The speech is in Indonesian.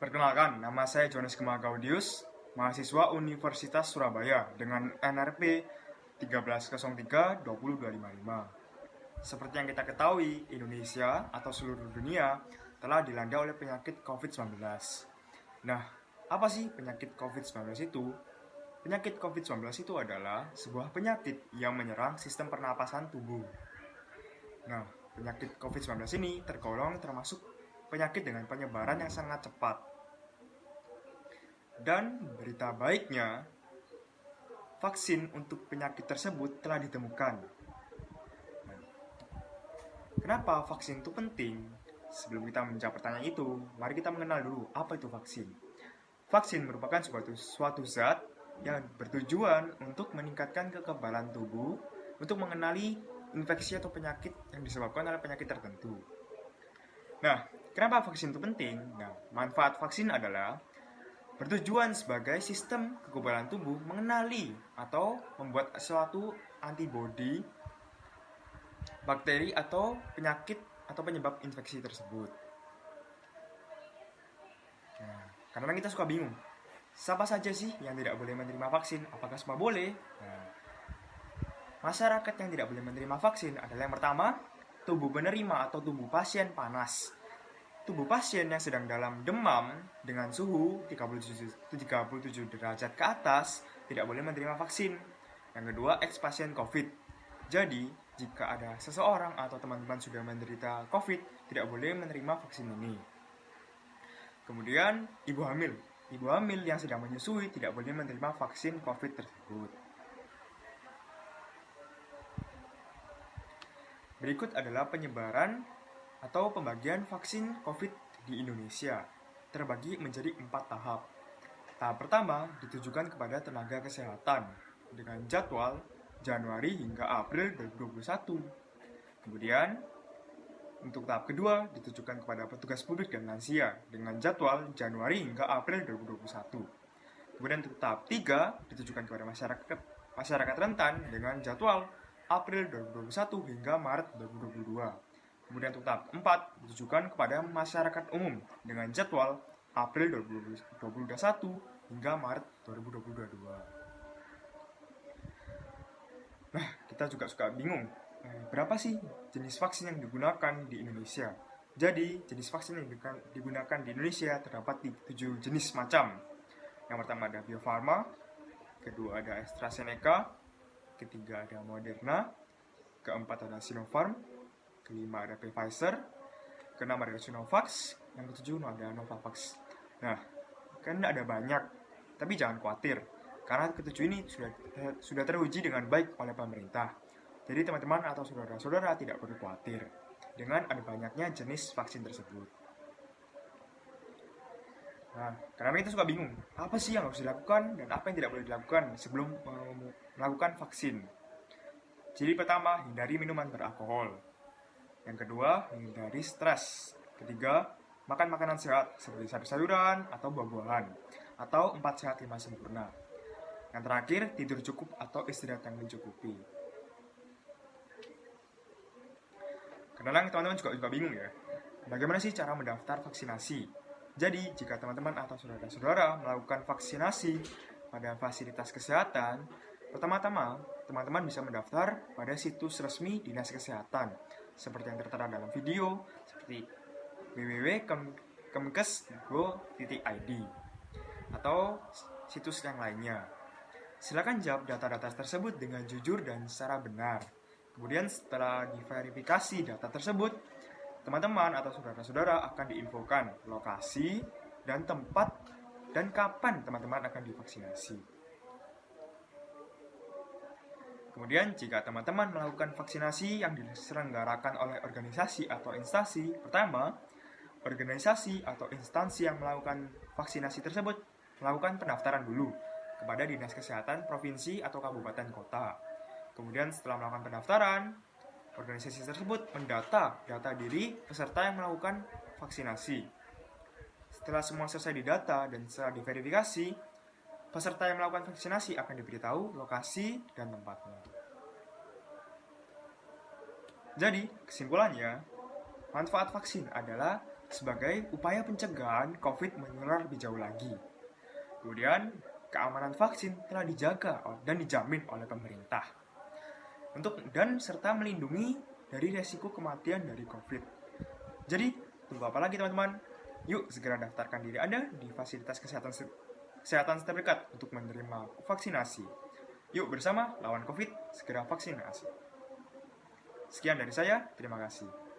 Perkenalkan, nama saya Jonas Kemagaudius, mahasiswa Universitas Surabaya dengan NRP 1303-20255. Seperti yang kita ketahui, Indonesia atau seluruh dunia telah dilanda oleh penyakit COVID-19. Nah, apa sih penyakit COVID-19 itu? Penyakit COVID-19 itu adalah sebuah penyakit yang menyerang sistem pernapasan tubuh. Nah, penyakit COVID-19 ini tergolong termasuk penyakit dengan penyebaran yang sangat cepat. Dan berita baiknya, vaksin untuk penyakit tersebut telah ditemukan. Kenapa vaksin itu penting? Sebelum kita menjawab pertanyaan itu, mari kita mengenal dulu apa itu vaksin. Vaksin merupakan suatu zat yang bertujuan untuk meningkatkan kekebalan tubuh untuk mengenali infeksi atau penyakit yang disebabkan oleh penyakit tertentu. Nah, kenapa vaksin itu penting? Nah, manfaat vaksin adalah bertujuan sebagai sistem kekebalan tubuh mengenali atau membuat suatu antibodi, bakteri atau penyakit atau penyebab infeksi tersebut. Nah, karena kita suka bingung, siapa saja sih yang tidak boleh menerima vaksin? Apakah semua boleh? Nah, masyarakat yang tidak boleh menerima vaksin adalah yang pertama, tubuh penerima atau tubuh pasien panas. Tubuh pasien yang sedang dalam demam dengan suhu 37 derajat ke atas tidak boleh menerima vaksin. Yang kedua, eks-pasien COVID. Jadi, jika ada seseorang atau teman-teman sudah menderita COVID, tidak boleh menerima vaksin ini. Kemudian, ibu hamil. Ibu hamil yang sedang menyusui tidak boleh menerima vaksin COVID tersebut. Berikut adalah penyebaran atau pembagian vaksin COVID di Indonesia, terbagi menjadi 4 tahap. Tahap pertama ditujukan kepada tenaga kesehatan dengan jadwal Januari hingga April 2021. Kemudian, untuk tahap kedua ditujukan kepada petugas publik dan lansia dengan jadwal Januari hingga April 2021. Kemudian untuk tahap 3 ditujukan kepada masyarakat rentan dengan jadwal April 2021 hingga Maret 2022. Kemudian untuk tahap 4 ditujukan kepada masyarakat umum dengan jadwal April 2021 hingga Maret 2022. Nah, kita juga suka bingung, berapa sih jenis vaksin yang digunakan di Indonesia? Jadi, jenis vaksin yang digunakan di Indonesia terdapat di 7 jenis macam. Yang pertama ada Bio Farma, kedua ada AstraZeneca, ketiga ada Moderna, keempat ada Sinopharm, kelima ada Pfizer, keenam ada Sinovac, yang ketujuh ada Novavax. Nah, kan ada banyak, tapi jangan khawatir, karena ketujuh ini sudah teruji dengan baik oleh pemerintah. Jadi teman-teman atau saudara-saudara tidak perlu khawatir dengan ada banyaknya jenis vaksin tersebut. Nah, karena kita suka bingung, apa sih yang harus dilakukan dan apa yang tidak boleh dilakukan sebelum melakukan vaksin. Jadi pertama, hindari minuman beralkohol. Yang kedua, hindari stres. Ketiga, makan makanan sehat seperti sayur-sayuran atau buah-buahan. Atau 4 sehat 5 sempurna. Yang terakhir, tidur cukup atau istirahat yang mencukupi. Kadang teman-teman juga bingung ya, bagaimana sih cara mendaftar vaksinasi? Jadi, jika teman-teman atau saudara-saudara melakukan vaksinasi pada fasilitas kesehatan, pertama-tama, teman-teman bisa mendaftar pada situs resmi Dinas Kesehatan, seperti yang tertera dalam video, seperti www.kemkes.go.id atau situs yang lainnya. Silakan jawab data-data tersebut dengan jujur dan secara benar. Kemudian setelah diverifikasi data tersebut, teman-teman atau saudara-saudara akan diinfokan lokasi dan tempat dan kapan teman-teman akan divaksinasi. Kemudian, jika teman-teman melakukan vaksinasi yang diselenggarakan oleh organisasi atau instansi, pertama, organisasi atau instansi yang melakukan vaksinasi tersebut melakukan pendaftaran dulu kepada Dinas Kesehatan Provinsi atau Kabupaten Kota. Kemudian, setelah melakukan pendaftaran, organisasi tersebut mendata data diri peserta yang melakukan vaksinasi. Setelah semua selesai didata dan setelah diverifikasi, peserta yang melakukan vaksinasi akan diberitahu lokasi dan tempatnya. Jadi, kesimpulannya, manfaat vaksin adalah sebagai upaya pencegahan COVID menular lebih jauh lagi. Kemudian, keamanan vaksin telah dijaga dan dijamin oleh pemerintah serta melindungi dari resiko kematian dari COVID. Jadi, tunggu apa lagi teman-teman? Yuk segera daftarkan diri Anda di fasilitas kesehatan terdekat untuk menerima vaksinasi. Yuk bersama lawan COVID, segera vaksinasi. Sekian dari saya, terima kasih.